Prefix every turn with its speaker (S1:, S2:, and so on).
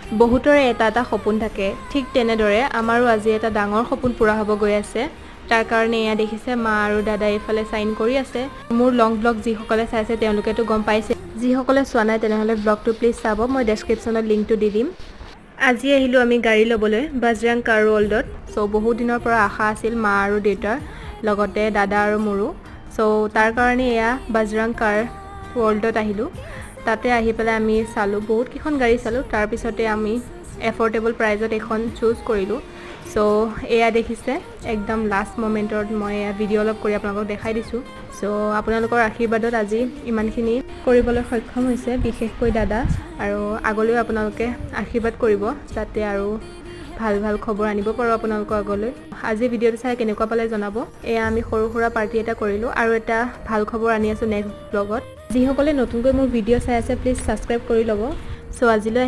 S1: বহুতৰে এটা এটা সপোন থাকে, ঠিক তেনেদৰে আমাৰো আজি এটা ডাঙৰ সপোন পূৰা হ'ব গৈ আছে। তাৰ কাৰণে এয়া দেখিছে মা আৰু দাদা এইফালে চাইন কৰি আছে। মোৰ লং ব্লগ যিসকলে চাইছে তেওঁলোকেতো গম পাইছে, যিসকলে চোৱা নাই তেনেহ'লে ব্লগটো প্লিজ চাব, মই ডেছক্ৰিপশ্যনত লিংকটো দি দিম। আজি আহিলোঁ আমি গাড়ী ল'বলৈ বজৰাং কাৰ ৱৰ্ল্ডত। চ' বহুত দিনৰ পৰা আশা আছিল মা আৰু দেউতাৰ লগতে দাদা আৰু মোৰো। চ' তাৰ কাৰণে এয়া বজৰাং কাৰ ৱৰ্ল্ডত আহিলোঁ। তাতে আহি পেলাই আমি চালোঁ, বহুত কেইখন গাড়ী চালোঁ, তাৰপিছতে আমি এফৰ্ডেবল প্ৰাইজত এখন চুজ কৰিলোঁ। চ' এয়া দেখিছে একদম লাষ্ট মমেণ্টত মই এয়া ভিডিঅ' অলপ কৰি আপোনালোকক দেখাই দিছোঁ। চ' আপোনালোকৰ আশীৰ্বাদত আজি ইমানখিনি কৰিবলৈ সক্ষম হৈছে, বিশেষকৈ দাদা, আৰু আগলৈও আপোনালোকে আশীৰ্বাদ কৰিব যাতে আৰু ভাল ভাল খবৰ আনিব পাৰোঁ আপোনালোকৰ আগলৈ। আজি ভিডিঅ'টো চাই কেনেকুৱা পালে জনাব। এয়া আমি সৰু সুৰা পাৰ্টি এটা কৰিলোঁ আৰু এটা ভাল খবৰ আনি আছোঁ নেক্সট ব্লগত। যিসকলে নতুনকৈ মোৰ ভিডিঅ' চাই আছে প্লিজ ছাবস্ক্ৰাইব কৰি ল'ব। চ' আজিলৈ আহি